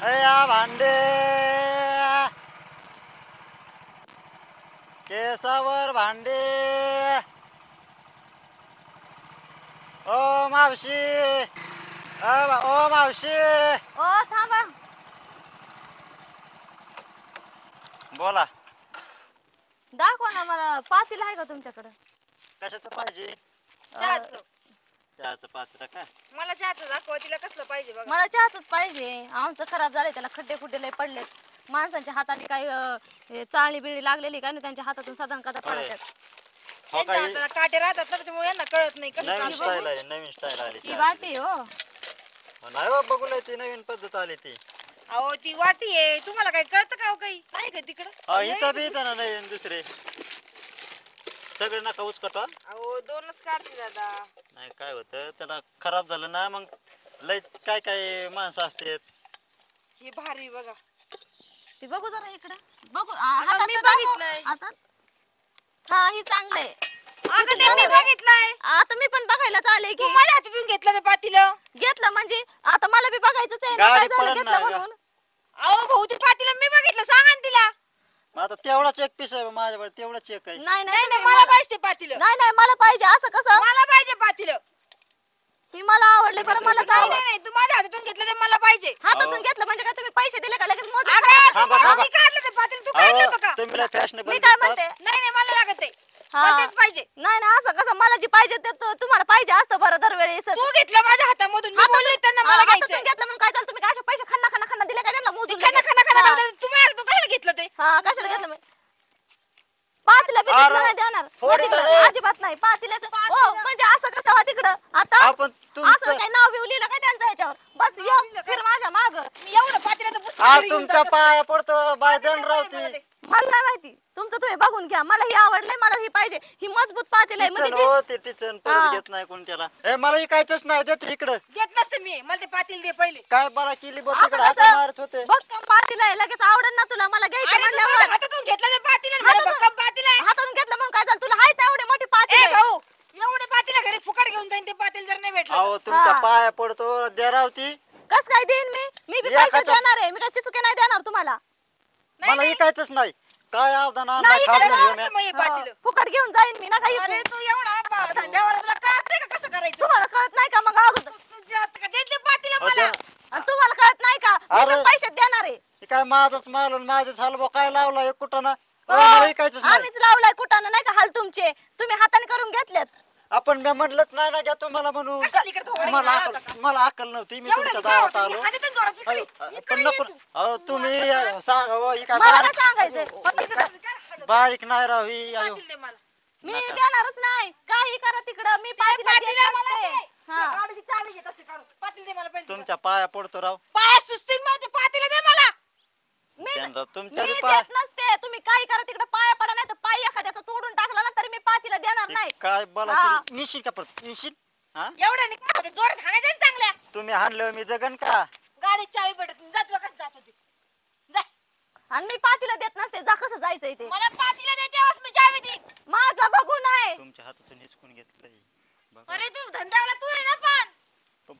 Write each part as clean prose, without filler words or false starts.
अया भांडे केसावर भांडे ओ मावशी ओ मावशी ओ थांबा बोला दाखवा ना मला पातील आहे का तुमच्याकडे कशाचं पाहिजे चहाचं चहाचं पात्र का मला चहाचं दाखवा तिला कसलं पाहिजे बघा मला चहाच पाहिजे आमचं खराब झालंय त्याला खड्डे खुड्डे लय पडलेत माणसांच्या हाताने काही चाळणी बिळी लागलेली काय नाही त्यांच्या हातातून साधारण कदा पडतात हो त्यांच्या हाताला काटे राहतात ना त्याच्यामुळे यांना कळत नाही कसं नवीन चालतं. स्टाईल आहे नवीन स्टाईल आली ती वाटी हो नाही हो बघूला ती नवीन पद्धत आली ती अहो ती वाटी आहे तुम्हाला काही कळतं का हो काही आहे का तिकडं इथं बी येतं ना नवीन दुसरे सगळे नका उचकटा अहो दोनच काढते दादा नाही काय होतं त्याला खराब झालं ना मग लय काय काय माणसं असतात ही भारी बघा ती बघू जरा इकडे बघू अगं, मी हातात दाखव. बघितलंय. आता हा ही चांगलंय अगं ते मी बघितलंय आता मी पण बघायला चालले तू की माझ्या हातातून घेतलं ते पातीलं घेतलं म्हणजे आता मला बी बघायचंच आहे ना गाडी काय झालं पडन घेतलं ना ग. म्हणून अहो भाऊ ते पातीलं मी बघितलं सांगा ना तिला मग आता तेवढाच एक पीस आहे माझ्याकडे तेवढाच एक आहे नाही नाही तुम्ही मला पाहिजे ते पातीलं नाही नाही मला पाहिजे असं कसं मला पाहिजे पातीलं ती मला आवडले पण मला नाही चांगलं नाही नाही, तू माझ्या हातातून घेतलं ते मला पाहिजे हातातून घेतलं म्हणजे काय तुम्ही पैसे दिले का लगेच मोजून अगं, खायला? थांबा, तू- थांबा. मी काढलं ते पातीलं तू काढलं होतं का तुम्ही फॅशनेबल मी काय म्हणते नाही नाही मला लागत आहे हा. मला तेच पाहिजे नाही ना असं कसं मला जी पाहिजे ते तुम्हाला पाहिजे असतं बरं दरवेळेस तू घेतलं माझ्या हातामधून मी बोलले त्यांना मला हातातून घ्यायचं घेतलं म्हणून काय झालं तुम्ही काय असे पैसे खन्ना खन्ना खन्ना दिले काय त्यांना मोजून खना लगेच? खना खना हा. खना तू कशाला घेतलं ते हा कशाला घेतलं मी पातीला बी अरे, नाही देणार थोडी पातीला तरी. अजिबात नाही पातील्याचं हो म्हणजे असं कसं हो तिकडं आता आपण असं तुमचं काही नाव बिव लिहिलं काय त्यांचं ह्याच्यावर बस नाव ये लिहिलं फिर माझ्या माग मी एवढं पातीला तुमच्या पाया पडतो बाय दंड रावती मला नाही माहिती तुमचं तुम्ही बघून घ्या मला ही आवडलंय मला ही पाहिजे ही मजबूत पातेल आहे टिचन म्हणजे हो ते टिचन हा. परत घेत नाही कोण त्याला ए मला ऐकायचंच नाही देत इकडं देत नसते मी मला ते पातील दे पहिले काय बरा केली बघ असं तिकडे हात कसं? मारत होते बघ कम पातेल आहे लगेच आवडेल ना तुला मला घ्यायचं अरे तू माझ्या म्हणल्यावर हातातून घेतलं ते पातील आणि मला हातातून- भक्कम पातील आहे हातातून घेतलं म्हणून काय झालं तुला हाय एवढी मोठी ए पातेल भाऊ एवढे पातील घरी फुकट घेऊन जाईन ते पातील जर नाही भेटलं अहो तुमच्या हा. पाया पडतो द्या रावती कस काय देईन मी बी या पैसे कशा- देणार आहे मी काय चिचुके नाही देणार तुम्हाला नाही, मला नाही. ऐकायचंच नाही काय अवदान नाही आणलाय इकडे खाजून जाऊ घेऊन असं मग हे पातील हो, फुकट घेऊन जाईन मी ना काही अरे तू एवढा धंद्यावाला तुला कळत का कसं करायचं तुम्हाला कळत नाही का मग अगोदर तुझ्या हात का दे ते पातील मला आणि तुम्हाला कळत नाही का मी अरे. पण पैसे देणार आहे हे काय माझंच माल आणि माझंच हलवा काय लावला एक कुठं ना मला ऐकायचंच नाही आम्हीच लावलाय कुठानं नाही का हाल तुमचे तुम्ही हाताने करून घेतलेत आपण मी म्हटलंच नाही ना घ्या तुम्हाला म्हणून कशाला इकडे थोडं मला घेऊन आला अक्कल होता का? मला अक्कल नव्हती मी एवढं तुमच्या काय दारात होतं? आलो आणि ते जोरात इकडे- अहो, इकडे पण ये नको तू. अहो तुम्ही सांगा हो, ही काय मला काय बारीक सांगायचंय बारीक नाही राव ही आयो पातील दे मला मी नका. देणारच नाही काही करा तिकडं मी ते पाटीला पातील देत मला नसते. दे. हा. गाडीची चावी घेत असते काढून पातील दे मला पहिले तुमच्या पाया पडतो राव पाय सुस्तीन मला ते पातील दे मला मी त्यांना तुमच्या मी बी पाय देत नसते तुम्ही काही करा तिकडे पाया पडा नाही तर पाय एखाद्याचा तोडून टाकला ना तरी मी पातीला देणार हे नाही काय बोला हा. तुम्ही निशील का परत निशील हा एवढं नाही काय होते जोरात हाणायचं ना चांगल्या तुम्ही हाणलं मी जगन का गाडीची चावी भेटत नाही जा तुला कसं जात होती जा आणि मी पातीला देत नसते जा कसं जायचंय ते मला पातीला दे तेव्हाच मी चावी देईन माझा बघू नाही तुमच्या हातातून हिसकून घेतलंय बघा. अरे तू धंद्यावाला तू आहे ना पण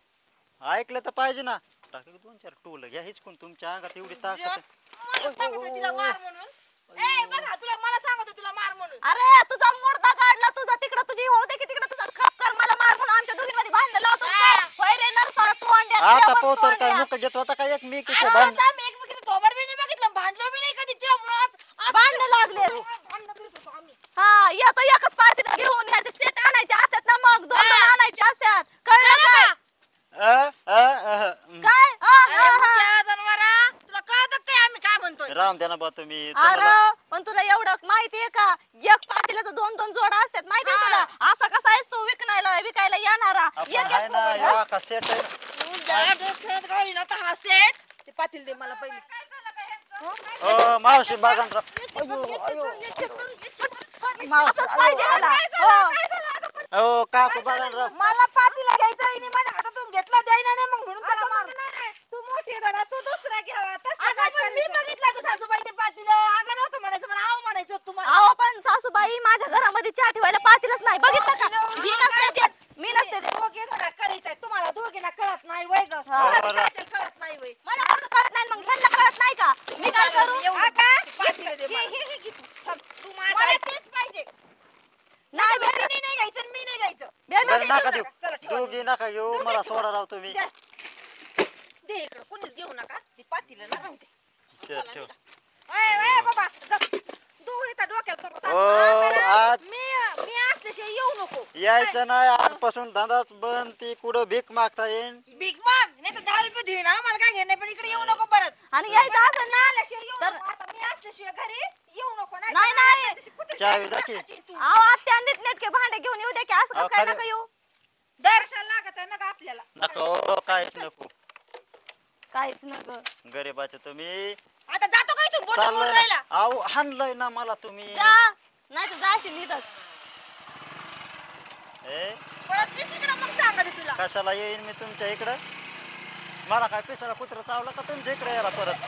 ऐकलं तर पाहिजे ना टाका दोन चार टोल घ्या हिसकून तुमच्या अंगात एवढी ताकद मला सांगतोय तिला मार म्हणून ए बघा तुला मला सांगतोय तुला मार म्हणून अरे तुझा मुर्दा काढला तुझा तिकडं तुझी होऊ दे की तिकडं तुझा खप कर मला मार म्हणून आमच्या दोघींमध्ये भांडण लावतो हा. होय रे नरसाळा तोंड्या आता जेवण पोतर काय तोंड्या. मुक घेत होता का एक मी अरे भांड आता मी एकमेकीचं थोबाड बी नाही बघितलं भांडलो बी नाही कधी तुझ्या मुळात भांडणं लागले. भांडणं करत होतो आम्ही हा येतो एकच पातीला घेऊन ह्याचे सेट आणायचे असतात ना मग दोन दोन आणायचे असतात कळलं काय काय अरे मुक्या जनावरा तुला कळत काय आम्ही काय म्हणतोय राम द्या ना बा तुम्ही अरे तुम्हाला पण तुला एवढं माहितीये का एक पातीलाचं दोन दोन जोडा असतात माहितीये हा. तुला असा कसा आहेस तू विकायला येणारा आपण एक आहे एक ना थोबाड. या का सेट आहे तुझ्या डोक्यात गाडी ना हा सेट ते पातील दे मला पहिले काय झालं काय ह्यांचं? ओ मावशी बागान राव असंच पाहिजे ह्याला. काय झालं? हो. काय झालं? अगं पण ओ काकू बागान राव मला पातीला घ्यायचं आहे माझ्या हातातून घेतला द्यायना नाही मग म्हणून त्याला मारलं. नाही, तू मोठी धडा तू दुसरा घ्यावा तसं अगं, काय पण मी करायचं? बघितलं का सासूबाई ते पातीला अंगण नव्हतं म्हणायचं मला आव म्हणायचं होतं तुम्हाला अहो पण सासूबाई माझ्या घरामध्ये चहा ठेवायला पातीलच नाही बघितलं का मी नसते देत मी नसते देत दोघे थोडा कळीत आहे तुम्हाला दोघींना कळत नाही वय ग हा. तुला बी सासूला कळत नाही नाही वय मला कसं कळत नाही मग ह्यांना कळत नाही का मी काय करू हा का? हे घे तू. थांब. तू मला तेच पाहिजे नाही नाही भेटत. मी नाही घ्यायचं आणि मी नाही घ्यायचं भेटत. बरं नका देऊ देऊ नका. चला, ठेवा. दोघी नका घेऊ मला सोडा राव तुम्ही द्या. दे इकडं कोणीच घेऊ नका ती पातीला ना राहू दे. ठेव, ठेव. ओय बाबा जा. तू इथं डोक्यात करू टाक. ओ, आता ना, आज- मी असल्याशिवाय येऊ नको यायचं नाही आजपासून धंदाच बंद ती कुठं भीक मागता येईन बिग मग नाही तर 10 रुपये दे ना मला काय घेणं पण इकडे येऊ नको परत आणि यायचं असं मी ना आल्याशिवाय येऊ तर- नको आता मी असल्याशिवाय घरी येऊ नको नाही, तर नाही. आता तशी कुत्रीची चावी द्या की. हाताची तू. अहो आत्या नेटके भांडे घेऊन येऊ दे की असं अहो, कसं काय खाली- नका येऊ दर्शन लागत आहे नका आपल्याला नको हो, काहीच नको काहीच नका गरीबाचे तुम्ही आता जातो काय तू बोट चाललंय मोडून ना राहिला अहो हाणलंय ना मला तुम्ही जा नाही तर जाशील इथंच ए परत दिस इकडं मग सांगा तुला कशाला येईन मी तुमच्या इकडं मला काय पिसरा कुत्र चावलं का तुमच्या इकडे यायला परत